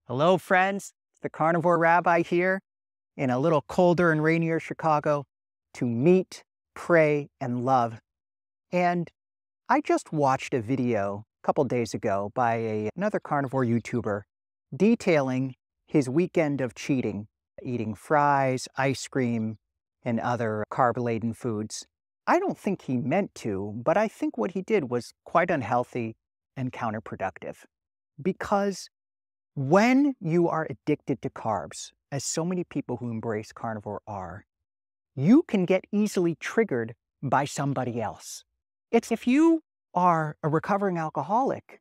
Hello, friends. It's the Carnivore Rabbi here in a little colder and rainier Chicago to meet, pray, and love. And I just watched a video a couple days ago by another carnivore YouTuber detailing his weekend of cheating, eating fries, ice cream, and other carb-laden foods. I don't think he meant to, but I think what he did was quite unhealthy and counterproductive. Because when you are addicted to carbs, as so many people who embrace carnivore are, you can get easily triggered by somebody else. It's if you are a recovering alcoholic,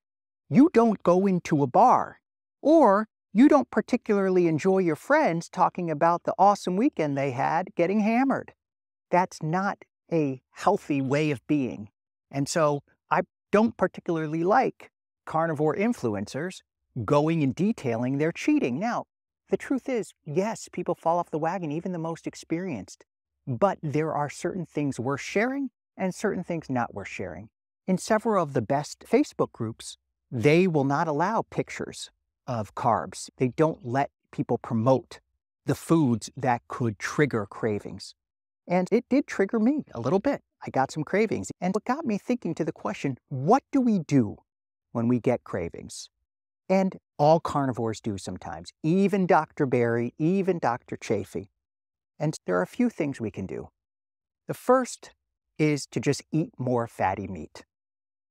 you don't go into a bar, or you don't particularly enjoy your friends talking about the awesome weekend they had getting hammered. That's not a healthy way of being. And so I don't particularly like carnivore influencers going and detailing their cheating. Now, the truth is, yes, people fall off the wagon, even the most experienced. But there are certain things worth sharing and certain things not worth sharing. In several of the best Facebook groups, they will not allow pictures of carbs. They don't let people promote the foods that could trigger cravings. And it did trigger me a little bit. I got some cravings. And what got me thinking to the question, what do we do when we get cravings? And all carnivores do sometimes, even Dr. Berry, even Dr. Chafee. And there are a few things we can do. The first is to just eat more fatty meat.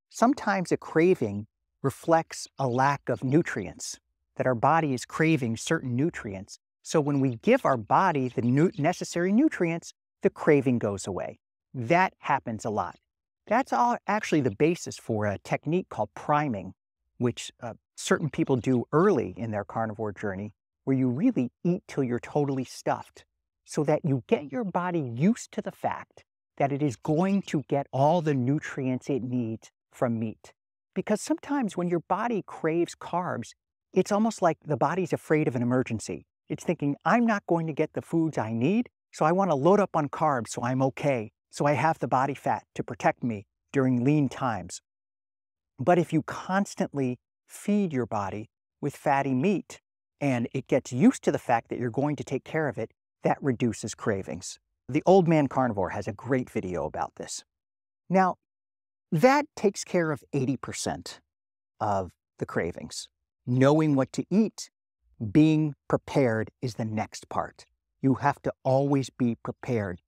Sometimes a craving reflects a lack of nutrients, that our body is craving certain nutrients. So when we give our body the necessary nutrients, the craving goes away. That happens a lot. That's actually the basis for a technique called priming, which certain people do early in their carnivore journey, where you really eat till you're totally stuffed, so that you get your body used to the fact that it is going to get all the nutrients it needs from meat. Because sometimes when your body craves carbs, it's almost like the body's afraid of an emergency. It's thinking, I'm not going to get the foods I need, so I want to load up on carbs so I'm okay, so I have the body fat to protect me during lean times. But if you constantly feed your body with fatty meat and it gets used to the fact that you're going to take care of it, that reduces cravings. The Old Man Carnivore has a great video about this. Now, that takes care of 80% of the cravings. Knowing what to eat, being prepared is the next part. You have to always be prepared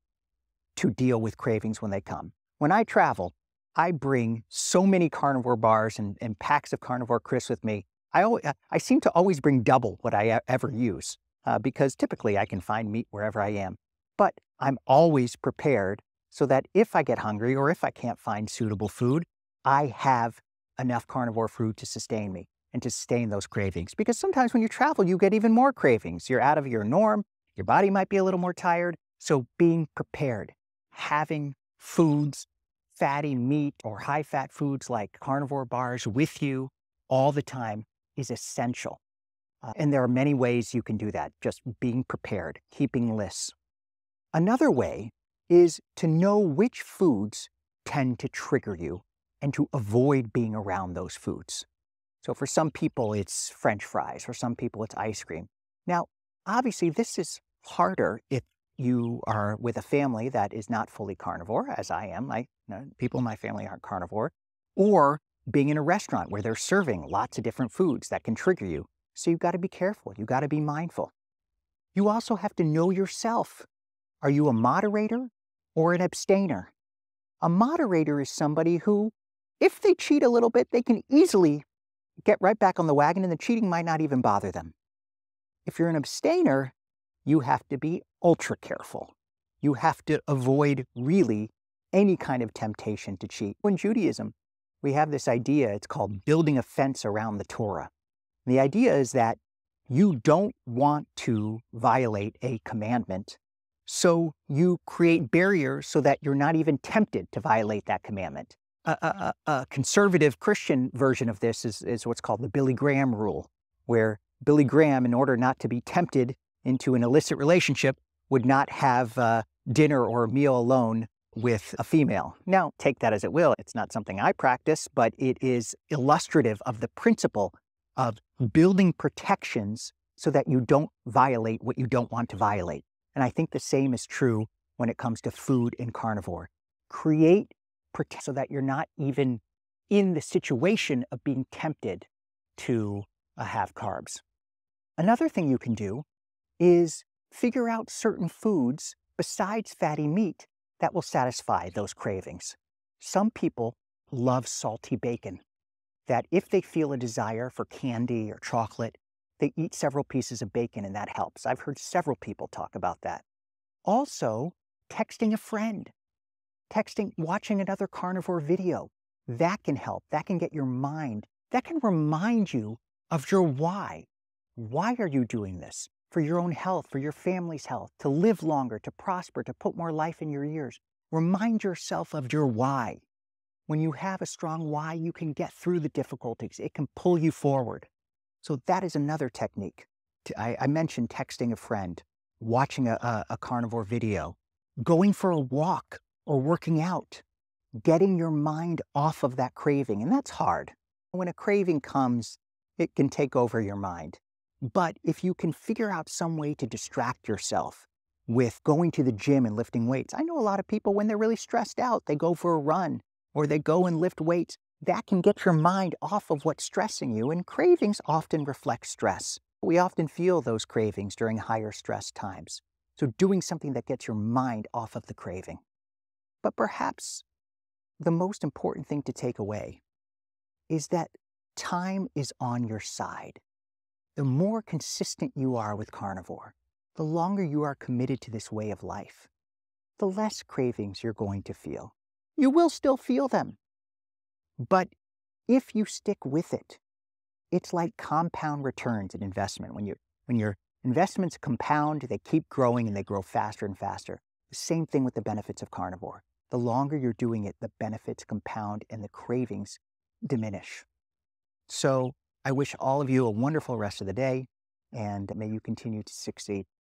to deal with cravings when they come. When I travel, I bring so many carnivore bars and packs of carnivore crisps with me. I seem to always bring double what I ever use because typically I can find meat wherever I am. But I'm always prepared so that if I get hungry or if I can't find suitable food, I have enough carnivore food to sustain me and to sustain those cravings. Because sometimes when you travel, you get even more cravings. You're out of your norm. Your body might be a little more tired. So being prepared, having foods, fatty meat or high-fat foods like carnivore bars with you all the time is essential. And there are many ways you can do that, just being prepared, keeping lists. Another way is to know which foods tend to trigger you and to avoid being around those foods. So for some people, it's French fries. For some people, it's ice cream. Now, obviously, this is harder if you are with a family that is not fully carnivore, as I am. People in my family aren't carnivore. Or being in a restaurant where they're serving lots of different foods that can trigger you. So you've got to be careful. You've got to be mindful. You also have to know yourself. Are you a moderator or an abstainer? A moderator is somebody who, if they cheat a little bit, they can easily get right back on the wagon and the cheating might not even bother them. If you're an abstainer, you have to be ultra careful. You have to avoid really any kind of temptation to cheat. In Judaism, we have this idea, it's called building a fence around the Torah. And the idea is that you don't want to violate a commandment, so you create barriers so that you're not even tempted to violate that commandment. A conservative Christian version of this is what's called the Billy Graham rule, where Billy Graham, in order not to be tempted into an illicit relationship, would not have dinner or a meal alone with a female. Now, take that as it will. It's not something I practice, but it is illustrative of the principle of building protections so that you don't violate what you don't want to violate. And I think the same is true when it comes to food and carnivore. Create so that you're not even in the situation of being tempted to have carbs. Another thing you can do is figure out certain foods besides fatty meat that will satisfy those cravings. Some people love salty bacon, that if they feel a desire for candy or chocolate, they eat several pieces of bacon and that helps. I've heard several people talk about that. Also, texting a friend, watching another carnivore video, that can help. That can get your mind, that can remind you of your why. Why are you doing this? For your own health, for your family's health, to live longer, to prosper, to put more life in your years. Remind yourself of your why. When you have a strong why, you can get through the difficulties. It can pull you forward. So that is another technique. I mentioned texting a friend, watching a carnivore video, going for a walk or working out, getting your mind off of that craving. And that's hard. When a craving comes, it can take over your mind. But if you can figure out some way to distract yourself with going to the gym and lifting weights. I know a lot of people, when they're really stressed out, they go for a run or they go and lift weights. That can get your mind off of what's stressing you, and cravings often reflect stress. We often feel those cravings during higher stress times. So doing something that gets your mind off of the craving. But perhaps the most important thing to take away is that time is on your side. The more consistent you are with carnivore, the longer you are committed to this way of life, the less cravings you're going to feel. You will still feel them. But if you stick with it, it's like compound returns in investment. When your investments compound, they keep growing and they grow faster and faster. The same thing with the benefits of carnivore. The longer you're doing it, the benefits compound and the cravings diminish. So I wish all of you a wonderful rest of the day, and may you continue to succeed.